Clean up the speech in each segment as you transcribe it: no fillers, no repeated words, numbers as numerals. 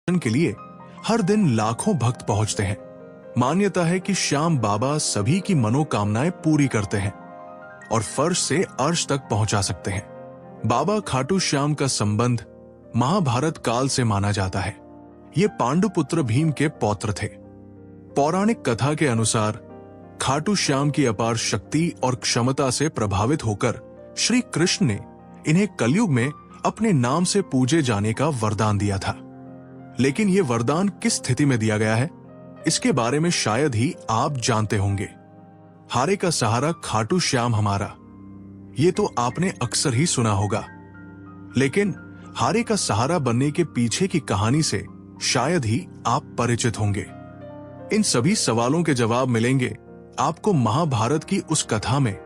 के लिए हर दिन लाखों भक्त पहुंचते हैं। मान्यता है कि श्याम बाबा सभी की मनोकामनाएं पूरी करते हैं और फर्श से अर्श तक पहुंचा सकते हैं। बाबा खाटू श्याम का संबंध महाभारत काल से माना जाता है। ये पांडुपुत्र भीम के पौत्र थे। पौराणिक कथा के अनुसार खाटू श्याम की अपार शक्ति और क्षमता से प्रभावित होकर श्री कृष्ण ने इन्हें कलयुग में अपने नाम से पूजे जाने का वरदान दिया था। लेकिन ये वरदान किस स्थिति में दिया गया है, इसके बारे में शायद ही आप जानते होंगे। हारे का सहारा खाटू श्याम हमारा, ये तो आपने अक्सर ही सुना होगा। लेकिन हारे का सहारा बनने के पीछे की कहानी से शायद ही आप परिचित होंगे। इन सभी सवालों के जवाब मिलेंगे आपको महाभारत की उस कथा में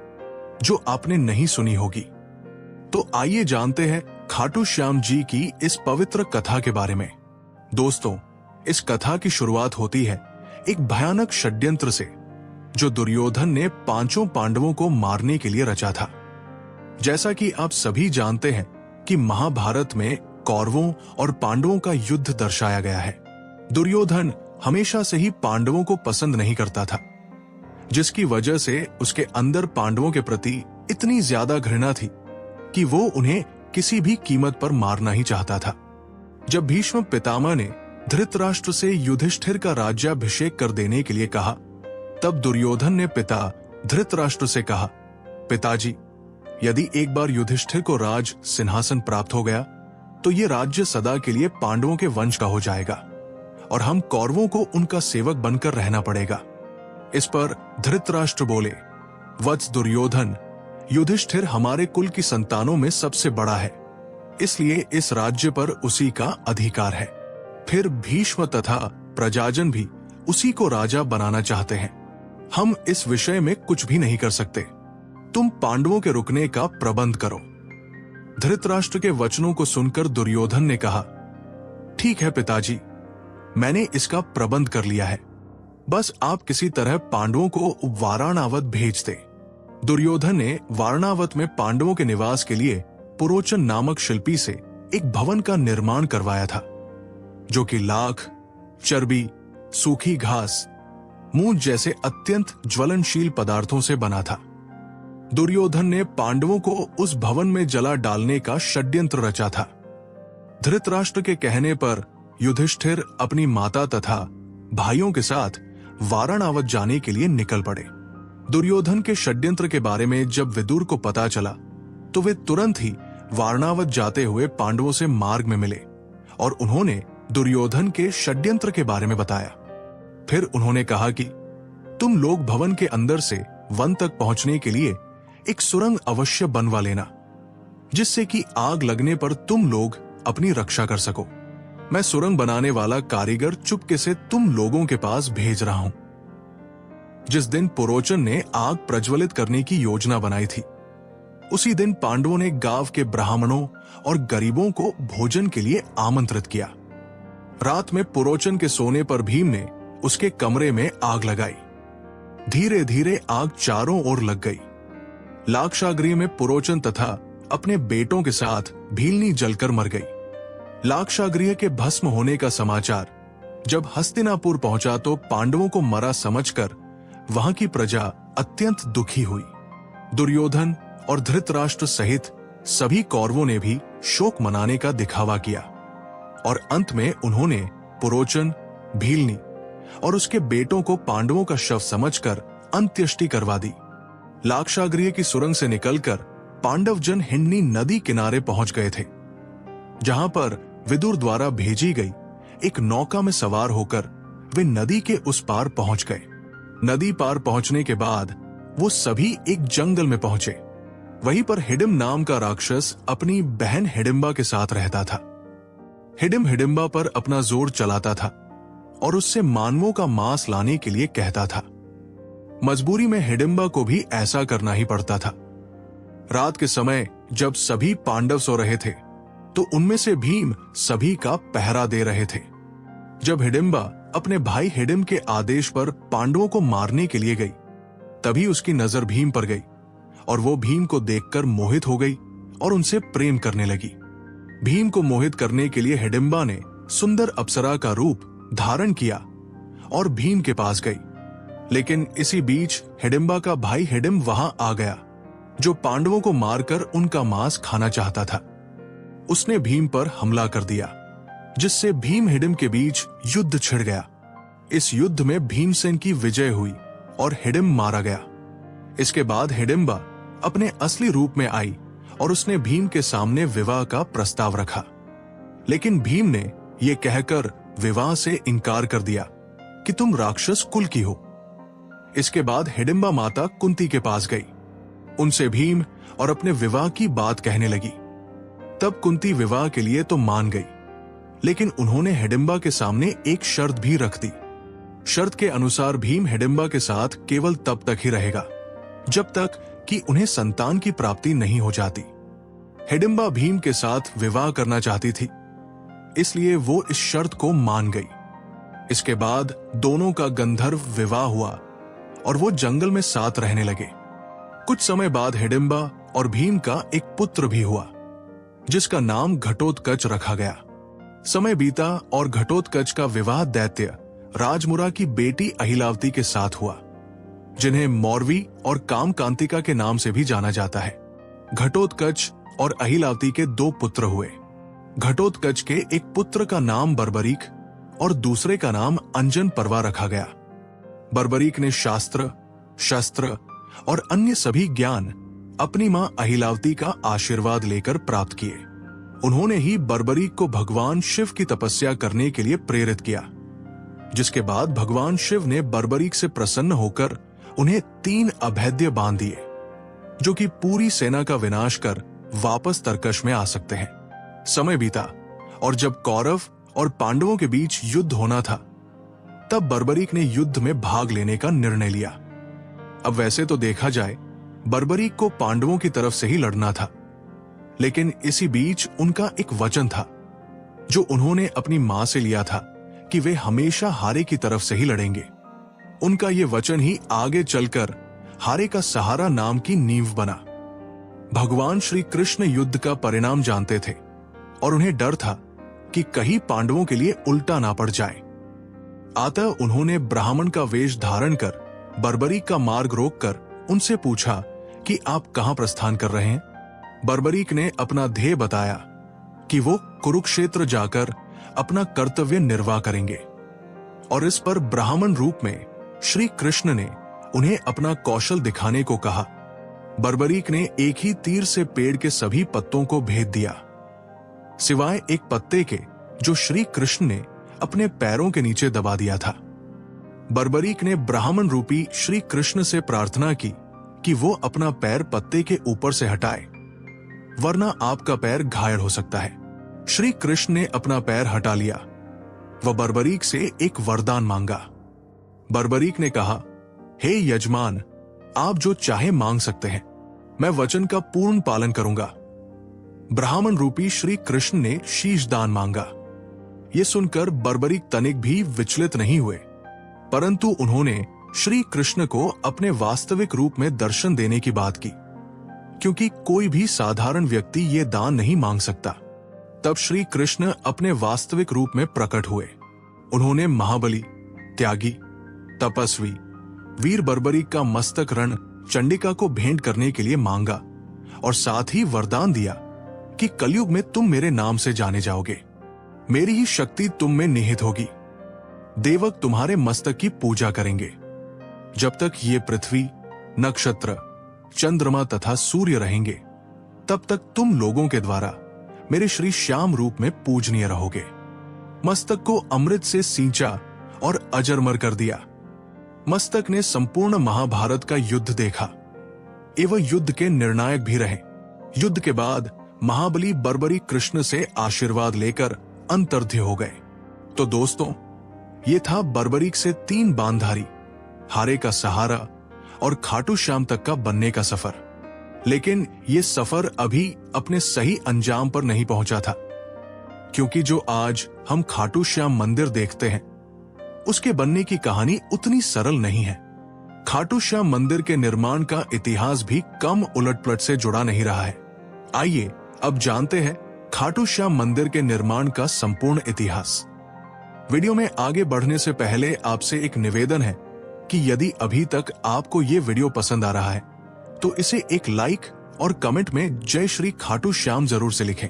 जो आपने नहीं सुनी होगी। तो आइए जानते हैं खाटू श्याम जी की इस पवित्र कथा के बारे में। दोस्तों, इस कथा की शुरुआत होती है एक भयानक षड्यंत्र से जो दुर्योधन ने पांचों पांडवों को मारने के लिए रचा था। जैसा कि आप सभी जानते हैं कि महाभारत में कौरवों और पांडवों का युद्ध दर्शाया गया है। दुर्योधन हमेशा से ही पांडवों को पसंद नहीं करता था, जिसकी वजह से उसके अंदर पांडवों के प्रति इतनी ज्यादा घृणा थी कि वो उन्हें किसी भी कीमत पर मारना ही चाहता था। जब भीष्म पितामह ने धृतराष्ट्र से युधिष्ठिर का राज्याभिषेक कर देने के लिए कहा, तब दुर्योधन ने पिता धृतराष्ट्र से कहा, पिताजी, यदि एक बार युधिष्ठिर को राज सिंहासन प्राप्त हो गया तो ये राज्य सदा के लिए पांडवों के वंश का हो जाएगा और हम कौरवों को उनका सेवक बनकर रहना पड़ेगा। इस पर धृतराष्ट्र बोले, वत्स दुर्योधन, युधिष्ठिर हमारे कुल की संतानों में सबसे बड़ा है, इसलिए इस राज्य पर उसी का अधिकार है। फिर भीष्म तथा प्रजाजन भी उसी को राजा बनाना चाहते हैं। हम इस विषय में कुछ भी नहीं कर सकते। तुम पांडवों के रुकने का प्रबंध करो। धृतराष्ट्र के वचनों को सुनकर दुर्योधन ने कहा, ठीक है पिताजी, मैंने इसका प्रबंध कर लिया है। बस आप किसी तरह पांडवों को वाराणावत भेज दे। दुर्योधन ने वाराणावत में पांडवों के निवास के लिए पुरोचन नामक शिल्पी से एक भवन का निर्माण करवाया था, जो कि लाख, चर्बी, सूखी घास, मूंज जैसे अत्यंत ज्वलनशील पदार्थों से बना था। दुर्योधन ने पांडवों को उस भवन में जला डालने का षड्यंत्र रचा था। धृतराष्ट्र के कहने पर युधिष्ठिर अपनी माता तथा भाइयों के साथ वाराणावत जाने के लिए निकल पड़े। दुर्योधन के षड्यंत्र के बारे में जब विदुर को पता चला तो वे तुरंत ही वाराणावत जाते हुए पांडवों से मार्ग में मिले और उन्होंने दुर्योधन के षड्यंत्र के बारे में बताया। फिर उन्होंने कहा कि तुम लोग भवन के अंदर से वन तक पहुंचने के लिए एक सुरंग अवश्य बनवा लेना, जिससे कि आग लगने पर तुम लोग अपनी रक्षा कर सको। मैं सुरंग बनाने वाला कारीगर चुपके से तुम लोगों के पास भेज रहा हूं। जिस दिन पुरोचन ने आग प्रज्वलित करने की योजना बनाई थी, उसी दिन पांडवों ने गांव के ब्राह्मणों और गरीबों को भोजन के लिए आमंत्रित किया। रात में पुरोचन के सोने पर भीम ने उसके कमरे में आग लगाई। धीरे धीरे आग चारों ओर लग गई। लाक्षागृह में पुरोचन तथा अपने बेटों के साथ भीलनी जलकर मर गई। लाक्षागृह के भस्म होने का समाचार जब हस्तिनापुर पहुंचा तो पांडवों को मरा समझकर वहां की प्रजा अत्यंत दुखी हुई। दुर्योधन और धृतराष्ट्र सहित सभी कौरवों ने भी शोक मनाने का दिखावा किया और अंत में उन्होंने पुरोचन, भीलनी और उसके बेटों को पांडवों का शव समझकर अंत्येष्टि करवा दी। लाक्षागृह की सुरंग से निकलकर पांडवजन हिंडनी नदी किनारे पहुंच गए थे, जहां पर विदुर द्वारा भेजी गई एक नौका में सवार होकर वे नदी के उस पार पहुंच गए। नदी पार पहुंचने के बाद वो सभी एक जंगल में पहुंचे। वहीं पर हिडिम नाम का राक्षस अपनी बहन हिडिंबा के साथ रहता था। हिडिम हिडिंबा पर अपना जोर चलाता था और उससे मानवों का मांस लाने के लिए कहता था। मजबूरी में हिडिंबा को भी ऐसा करना ही पड़ता था। रात के समय जब सभी पांडव सो रहे थे तो उनमें से भीम सभी का पहरा दे रहे थे। जब हिडिंबा अपने भाई हिडिम के आदेश पर पांडवों को मारने के लिए गई, तभी उसकी नजर भीम पर गई और वो भीम को देखकर मोहित हो गई और उनसे प्रेम करने लगी। भीम को मोहित करने के लिए हिडिंबा ने सुंदर अप्सरा का रूप धारण किया और भीम के पास गई। लेकिन इसी बीच हिडिंबा का भाई हिडिंब वहां आ गया, जो पांडवों को मारकर उनका मांस खाना चाहता था। उसने भीम पर हमला कर दिया, जिससे भीम हिडिंब के बीच युद्ध छिड़ गया। इस युद्ध में भीमसेन की विजय हुई और हिडिंब मारा गया। इसके बाद हिडिंबा अपने असली रूप में आई और उसने भीम के सामने विवाह का प्रस्ताव रखा। लेकिन भीम ने यह कहकर विवाह से इनकार कर दिया कि तुम राक्षस कुल की हो। इसके बाद हिडिंबा माता कुंती के पास गई, उनसे भीम और अपने विवाह की बात कहने लगी। तब कुंती विवाह के लिए तो मान गई, लेकिन उन्होंने हिडिंबा के सामने एक शर्त भी रख दी। शर्त के अनुसार भीम हिडिंबा के साथ केवल तब तक ही रहेगा जब तक कि उन्हें संतान की प्राप्ति नहीं हो जाती। हिडिंबा भीम के साथ विवाह करना चाहती थी, इसलिए वो इस शर्त को मान गई। इसके बाद दोनों का गंधर्व विवाह हुआ और वो जंगल में साथ रहने लगे। कुछ समय बाद हिडिंबा और भीम का एक पुत्र भी हुआ, जिसका नाम घटोत्कच रखा गया। समय बीता और घटोत्कच का विवाह दैत्य राजमुरा की बेटी अहिलावती के साथ हुआ, जिन्हें मौरवी और कामकांतिका के नाम से भी जाना जाता है। घटोत्कच और अहिलावती के 2 पुत्र हुए। घटोत्कच के एक पुत्र का नाम बर्बरीक और दूसरे का नाम अंजन पर्वा रखा गया। बर्बरीक ने शास्त्र, शस्त्र और अन्य सभी ज्ञान अपनी मां अहिलावती का आशीर्वाद लेकर प्राप्त किए। उन्होंने ही बर्बरीक को भगवान शिव की तपस्या करने के लिए प्रेरित किया, जिसके बाद भगवान शिव ने बर्बरीक से प्रसन्न होकर उन्हें 3 अभेद्य बांध दिए, जो कि पूरी सेना का विनाश कर वापस तरकश में आ सकते हैं। समय बीता और जब कौरव और पांडवों के बीच युद्ध होना था, तब बर्बरीक ने युद्ध में भाग लेने का निर्णय लिया। अब वैसे तो देखा जाए, बर्बरीक को पांडवों की तरफ से ही लड़ना था, लेकिन इसी बीच उनका एक वचन था, जो उन्होंने अपनी मां से लिया था कि वे हमेशा हारे की तरफ से ही लड़ेंगे। उनका ये वचन ही आगे चलकर हारे का सहारा नाम की नींव बना। भगवान श्री कृष्ण युद्ध का परिणाम जानते थे और उन्हें डर था कि कहीं पांडवों के लिए उल्टा ना पड़ जाए। अतः उन्होंने ब्राह्मण का वेश धारण कर बर्बरीक का मार्ग रोककर उनसे पूछा कि आप कहां प्रस्थान कर रहे हैं। बर्बरीक ने अपना ध्येय बताया कि वो कुरुक्षेत्र जाकर अपना कर्तव्य निर्वाह करेंगे, और इस पर ब्राह्मण रूप में श्री कृष्ण ने उन्हें अपना कौशल दिखाने को कहा। बर्बरीक ने एक ही तीर से पेड़ के सभी पत्तों को भेद दिया, सिवाय एक पत्ते के जो श्री कृष्ण ने अपने पैरों के नीचे दबा दिया था। बर्बरीक ने ब्राह्मण रूपी श्री कृष्ण से प्रार्थना की कि वो अपना पैर पत्ते के ऊपर से हटाए, वरना आपका पैर घायल हो सकता है। श्री कृष्ण ने अपना पैर हटा लिया। वह बर्बरीक से एक वरदान मांगा। बर्बरीक ने कहा, हे यजमान, आप जो चाहे मांग सकते हैं, मैं वचन का पूर्ण पालन करूंगा। ब्राह्मण रूपी श्री कृष्ण ने शीश दान मांगा। ये सुनकर बर्बरीक तनिक भी विचलित नहीं हुए, परंतु उन्होंने श्री कृष्ण को अपने वास्तविक रूप में दर्शन देने की बात की, क्योंकि कोई भी साधारण व्यक्ति ये दान नहीं मांग सकता। तब श्री कृष्ण अपने वास्तविक रूप में प्रकट हुए। उन्होंने महाबली, त्यागी, तपस्वी, वीर बर्बरीक का मस्तक रण चंडिका को भेंट करने के लिए मांगा और साथ ही वरदान दिया कि कलयुग में तुम मेरे नाम से जाने जाओगे, मेरी ही शक्ति तुम में निहित होगी, देवक तुम्हारे मस्तक की पूजा करेंगे। जब तक ये पृथ्वी, नक्षत्र, चंद्रमा तथा सूर्य रहेंगे, तब तक तुम लोगों के द्वारा मेरे श्री श्याम रूप में पूजनीय रहोगे। मस्तक को अमृत से सींचा और अजरमर कर दिया। मस्तक ने संपूर्ण महाभारत का युद्ध देखा एवं युद्ध के निर्णायक भी रहे। युद्ध के बाद महाबली बर्बरीक कृष्ण से आशीर्वाद लेकर अंतर्ध्य हो गए। तो दोस्तों, ये था बर्बरीक से 3 बांधारी, हारे का सहारा और खाटू श्याम तक का बनने का सफर। लेकिन ये सफर अभी अपने सही अंजाम पर नहीं पहुंचा था, क्योंकि जो आज हम खाटू श्याम मंदिर देखते हैं, उसके बनने की कहानी उतनी सरल नहीं है। खाटू श्याम मंदिर के निर्माण का इतिहास भी कम उलटपलट से जुड़ा नहीं रहा है। आइए अब जानते हैं खाटू श्याम मंदिर के निर्माण का संपूर्ण इतिहास। वीडियो में आगे बढ़ने से पहले आपसे एक निवेदन है कि यदि अभी तक आपको ये वीडियो पसंद आ रहा है तो इसे एक लाइक और कमेंट में जय श्री खाटू श्याम जरूर से लिखें।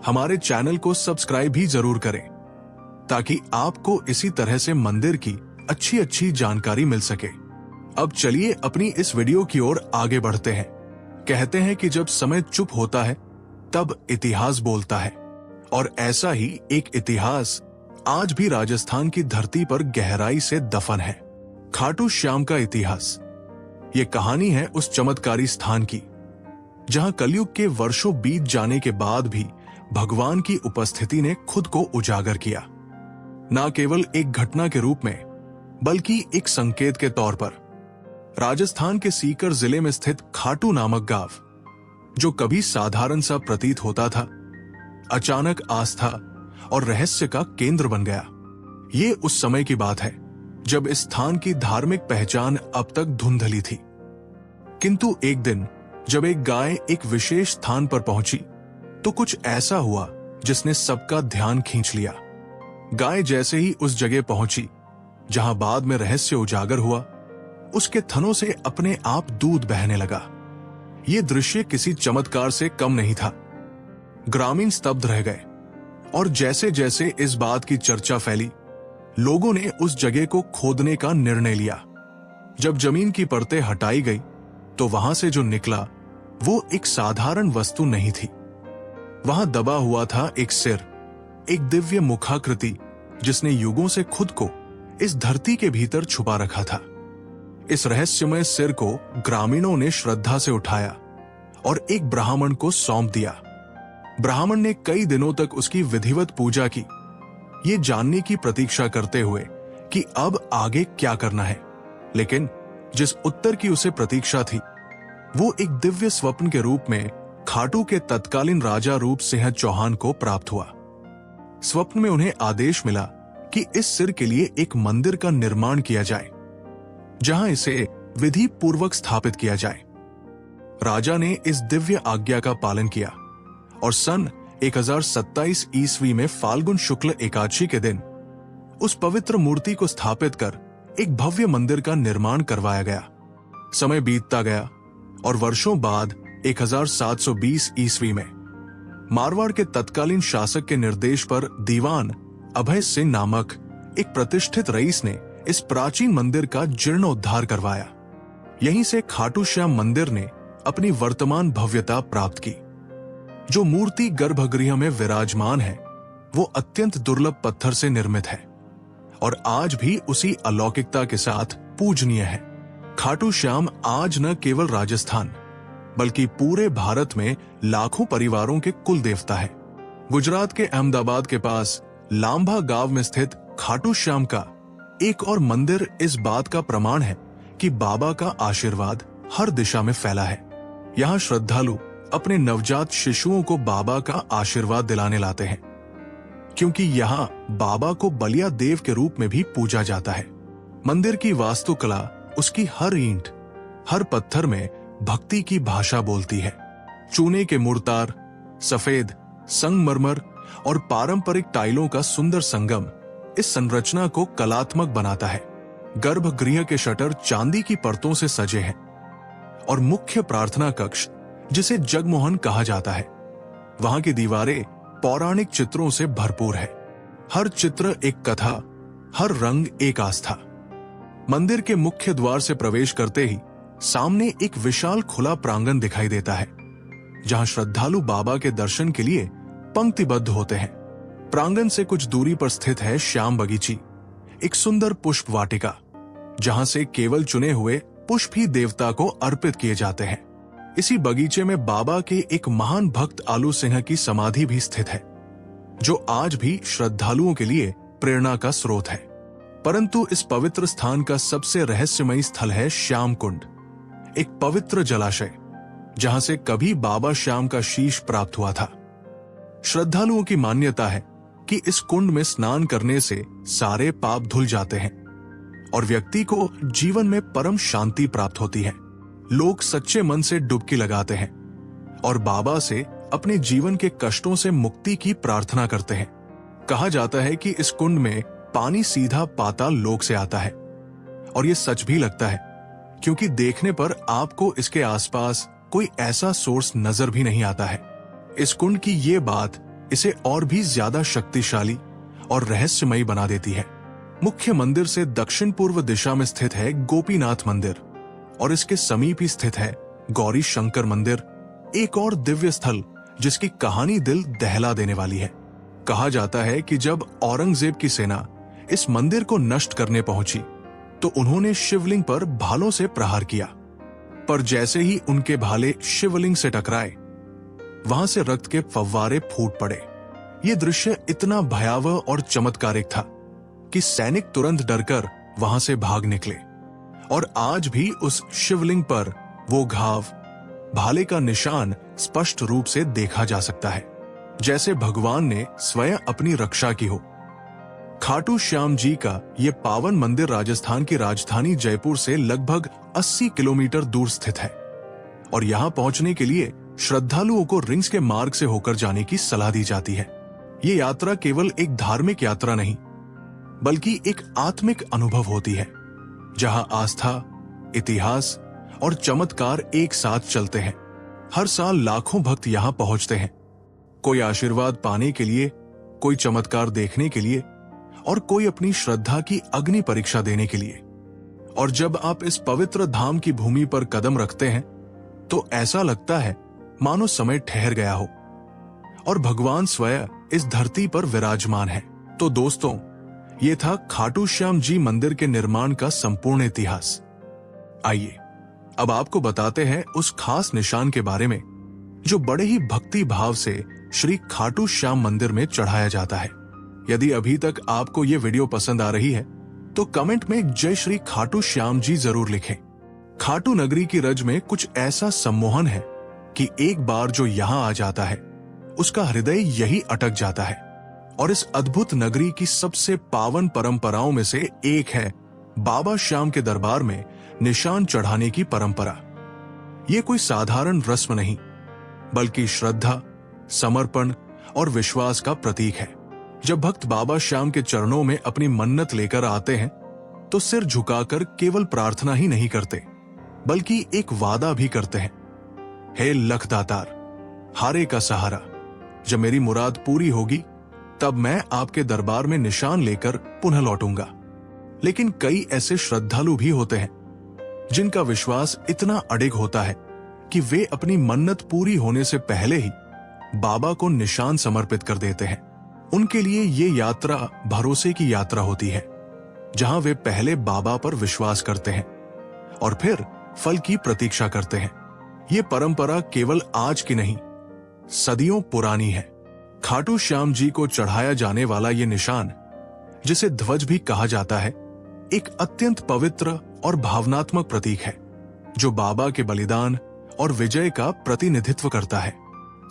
हमारे चैनल को सब्सक्राइब भी जरूर करें ताकि आपको इसी तरह से मंदिर की अच्छी जानकारी मिल सके। अब चलिए अपनी इस वीडियो की ओर आगे बढ़ते हैं। कहते हैं कि जब समय चुप होता है तब इतिहास बोलता है, और ऐसा ही एक इतिहास आज भी राजस्थान की धरती पर गहराई से दफन है। खाटू श्याम का इतिहास। ये कहानी है उस चमत्कारी स्थान की जहां कलयुग के वर्षों बीत जाने के बाद भी भगवान की उपस्थिति ने खुद को उजागर किया, न केवल एक घटना के रूप में बल्कि एक संकेत के तौर पर। राजस्थान के सीकर जिले में स्थित खाटू नामक गांव, जो कभी साधारण सा प्रतीत होता था, अचानक आस्था और रहस्य का केंद्र बन गया। ये उस समय की बात है जब इस स्थान की धार्मिक पहचान अब तक धुंधली थी। किंतु एक दिन जब एक गाय एक विशेष स्थान पर पहुंची तो कुछ ऐसा हुआ जिसने सबका ध्यान खींच लिया। गाय जैसे ही उस जगह पहुंची जहां बाद में रहस्य उजागर हुआ, उसके थनों से अपने आप दूध बहने लगा। यह दृश्य किसी चमत्कार से कम नहीं था। ग्रामीण स्तब्ध रह गए, और जैसे जैसे इस बात की चर्चा फैली, लोगों ने उस जगह को खोदने का निर्णय लिया। जब जमीन की परतें हटाई गई तो वहां से जो निकला वो एक साधारण वस्तु नहीं थी। वहां दबा हुआ था एक सिर, एक दिव्य मुखाकृति जिसने युगों से खुद को इस धरती के भीतर छुपा रखा था। इस रहस्यमय सिर को ग्रामीणों ने श्रद्धा से उठाया और एक ब्राह्मण को सौंप दिया। ब्राह्मण ने कई दिनों तक उसकी विधिवत पूजा की, ये जानने की प्रतीक्षा करते हुए कि अब आगे क्या करना है। लेकिन जिस उत्तर की उसे प्रतीक्षा थी वो एक दिव्य स्वप्न के रूप में खाटू के तत्कालीन राजा रूप सिंह चौहान को प्राप्त हुआ। स्वप्न में उन्हें आदेश मिला कि इस सिर के लिए एक मंदिर का निर्माण किया जाए जहां इसे विधि पूर्वक स्थापित किया जाए। राजा ने इस दिव्य आज्ञा का पालन किया और सन 1027 ईस्वी में फाल्गुन शुक्ल एकादशी के दिन उस पवित्र मूर्ति को स्थापित कर एक भव्य मंदिर का निर्माण करवाया गया। समय बीतता गया और वर्षों बाद 1720 ईस्वी में मारवाड़ के तत्कालीन शासक के निर्देश पर दीवान अभय सिंह नामक एक प्रतिष्ठित रईस ने इस प्राचीन मंदिर का जीर्णोद्धार करवाया। यहीं से खाटू श्याम मंदिर ने अपनी वर्तमान भव्यता प्राप्त की। जो मूर्ति गर्भगृह में विराजमान है वो अत्यंत दुर्लभ पत्थर से निर्मित है और आज भी उसी अलौकिकता के साथ पूजनीय है। खाटू श्याम आज न केवल राजस्थान बल्कि पूरे भारत में लाखों परिवारों के कुल देवता है। गुजरात के अहमदाबाद के पास लांबा गांव में स्थित खाटू श्याम का एक और मंदिर इस बात का प्रमाण है कि बाबा का आशीर्वाद हर दिशा में फैला है। यहाँ श्रद्धालु अपने नवजात शिशुओं को बाबा का आशीर्वाद दिलाने लाते हैं, क्योंकि यहाँ बाबा को बलिया देव के रूप में भी पूजा जाता है। मंदिर की वास्तुकला उसकी हर ईंट, हर पत्थर में भक्ति की भाषा बोलती है। चूने के मुर्तार, सफेद संगमरमर और पारंपरिक टाइलों का सुंदर संगम इस संरचना को कलात्मक बनाता है। गर्भगृह के शटर चांदी की परतों से सजे हैं और मुख्य प्रार्थना कक्ष, जिसे जगमोहन कहा जाता है, वहां की दीवारें पौराणिक चित्रों से भरपूर है। हर चित्र एक कथा, हर रंग एक आस्था। मंदिर के मुख्य द्वार से प्रवेश करते ही सामने एक विशाल खुला प्रांगण दिखाई देता है जहां श्रद्धालु बाबा के दर्शन के लिए पंक्तिबद्ध होते हैं। प्रांगण से कुछ दूरी पर स्थित है श्याम बगीची, एक सुंदर पुष्प वाटिका जहां से केवल चुने हुए पुष्प ही देवता को अर्पित किए जाते हैं। इसी बगीचे में बाबा के एक महान भक्त आलू सिंह की समाधि भी स्थित है, जो आज भी श्रद्धालुओं के लिए प्रेरणा का स्रोत है। परंतु इस पवित्र स्थान का सबसे रहस्यमयी स्थल है श्याम कुंड, एक पवित्र जलाशय जहां से कभी बाबा श्याम का शीश प्राप्त हुआ था। श्रद्धालुओं की मान्यता है कि इस कुंड में स्नान करने से सारे पाप धुल जाते हैं और व्यक्ति को जीवन में परम शांति प्राप्त होती है। लोग सच्चे मन से डुबकी लगाते हैं और बाबा से अपने जीवन के कष्टों से मुक्ति की प्रार्थना करते हैं। कहा जाता है कि इस कुंड में पानी सीधा पाताल लोक से आता है, और ये सच भी लगता है, क्योंकि देखने पर आपको इसके आसपास कोई ऐसा सोर्स नजर भी नहीं आता है। इस कुंड की ये बात इसे और भी ज्यादा शक्तिशाली और रहस्यमयी बना देती है। मुख्य मंदिर से दक्षिण पूर्व दिशा में स्थित है गोपीनाथ मंदिर, और इसके समीप ही स्थित है गौरी शंकर मंदिर, एक और दिव्य स्थल जिसकी कहानी दिल दहला देने वाली है। कहा जाता है कि जब औरंगजेब की सेना इस मंदिर को नष्ट करने पहुंची तो उन्होंने शिवलिंग पर भालों से प्रहार किया, पर जैसे ही उनके भाले शिवलिंग से टकराए, वहां से रक्त के फव्वारे फूट पड़े। ये दृश्य इतना भयावह और चमत्कारिक था कि सैनिक तुरंत डरकर वहां से भाग निकले, और आज भी उस शिवलिंग पर वो घाव, भाले का निशान स्पष्ट रूप से देखा जा सकता है, जैसे भगवान ने स्वयं अपनी रक्षा की हो। खाटू श्याम जी का ये पावन मंदिर राजस्थान की राजधानी जयपुर से लगभग 80 किलोमीटर दूर स्थित है, और यहां पहुंचने के लिए श्रद्धालुओं को रिंग्स के मार्ग से होकर जाने की सलाह दी जाती है। ये यात्रा केवल एक धार्मिक यात्रा नहीं, बल्कि एक आत्मिक अनुभव होती है, जहां आस्था, इतिहास और चमत्कार एक साथ चलते हैं। हर साल लाखों भक्त यहां पहुंचते हैं, कोई आशीर्वाद पाने के लिए, कोई चमत्कार देखने के लिए, और कोई अपनी श्रद्धा की अग्नि परीक्षा देने के लिए। और जब आप इस पवित्र धाम की भूमि पर कदम रखते हैं तो ऐसा लगता है मानो समय ठहर गया हो और भगवान स्वयं इस धरती पर विराजमान है। तो दोस्तों, ये था खाटू श्याम जी मंदिर के निर्माण का संपूर्ण इतिहास। आइए अब आपको बताते हैं उस खास निशान के बारे में जो बड़े ही भक्ति भाव से श्री खाटू श्याम मंदिर में चढ़ाया जाता है। यदि अभी तक आपको ये वीडियो पसंद आ रही है तो कमेंट में जय श्री खाटू श्याम जी जरूर लिखें। खाटू नगरी की रज में कुछ ऐसा सम्मोहन है कि एक बार जो यहाँ आ जाता है उसका हृदय यही अटक जाता है। और इस अद्भुत नगरी की सबसे पावन परंपराओं में से एक है बाबा श्याम के दरबार में निशान चढ़ाने की परंपरा। ये कोई साधारण रस्म नहीं, बल्कि श्रद्धा, समर्पण और विश्वास का प्रतीक है। जब भक्त बाबा श्याम के चरणों में अपनी मन्नत लेकर आते हैं तो सिर झुकाकर केवल प्रार्थना ही नहीं करते, बल्कि एक वादा भी करते हैं, हे लखदातार, हारे का सहारा, जब मेरी मुराद पूरी होगी तब मैं आपके दरबार में निशान लेकर पुनः लौटूंगा। लेकिन कई ऐसे श्रद्धालु भी होते हैं जिनका विश्वास इतना अडिग होता है कि वे अपनी मन्नत पूरी होने से पहले ही बाबा को निशान समर्पित कर देते हैं। उनके लिए ये यात्रा भरोसे की यात्रा होती है, जहां वे पहले बाबा पर विश्वास करते हैं और फिर फल की प्रतीक्षा करते हैं। ये परंपरा केवल आज की नहीं, सदियों पुरानी है। खाटू श्याम जी को चढ़ाया जाने वाला ये निशान, जिसे ध्वज भी कहा जाता है, एक अत्यंत पवित्र और भावनात्मक प्रतीक है जो बाबा के बलिदान और विजय का प्रतिनिधित्व करता है।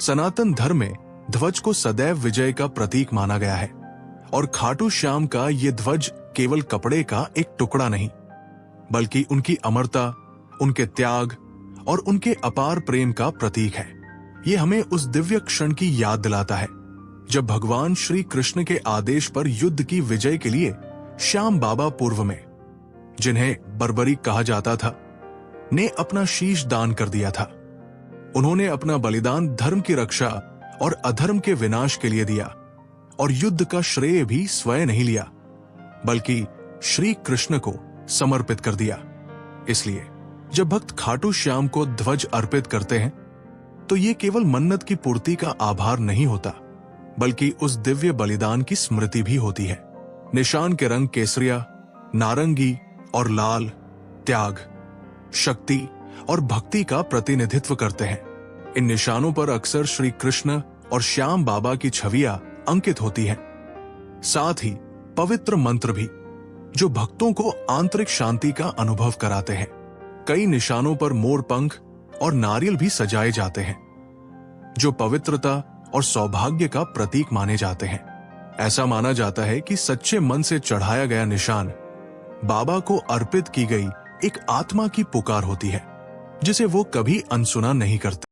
सनातन धर्म में ध्वज को सदैव विजय का प्रतीक माना गया है, और खाटू श्याम का ये ध्वज केवल कपड़े का एक टुकड़ा नहीं, बल्कि उनकी अमरता, उनके त्याग और उनके अपार प्रेम का प्रतीक है। ये हमें उस दिव्य क्षण की याद दिलाता है जब भगवान श्री कृष्ण के आदेश पर युद्ध की विजय के लिए श्याम बाबा पूर्व में, जिन्हें बर्बरीक कहा जाता था, ने अपना शीश दान कर दिया था। उन्होंने अपना बलिदान धर्म की रक्षा और अधर्म के विनाश के लिए दिया, और युद्ध का श्रेय भी स्वयं नहीं लिया, बल्कि श्री कृष्ण को समर्पित कर दिया। इसलिए जब भक्त खाटू श्याम को ध्वज अर्पित करते हैं तो ये केवल मन्नत की पूर्ति का आभार नहीं होता, बल्कि उस दिव्य बलिदान की स्मृति भी होती है। निशान के रंग केसरिया, नारंगी और लाल त्याग, शक्ति और भक्ति का प्रतिनिधित्व करते हैं। इन निशानों पर अक्सर श्री कृष्ण और श्याम बाबा की छवियां अंकित होती हैं। साथ ही पवित्र मंत्र भी, जो भक्तों को आंतरिक शांति का अनुभव कराते हैं। कई निशानों पर मोर पंख और नारियल भी सजाए जाते हैं, जो पवित्रता और सौभाग्य का प्रतीक माने जाते हैं। ऐसा माना जाता है कि सच्चे मन से चढ़ाया गया निशान बाबा को अर्पित की गई एक आत्मा की पुकार होती है, जिसे वो कभी अनसुना नहीं करते।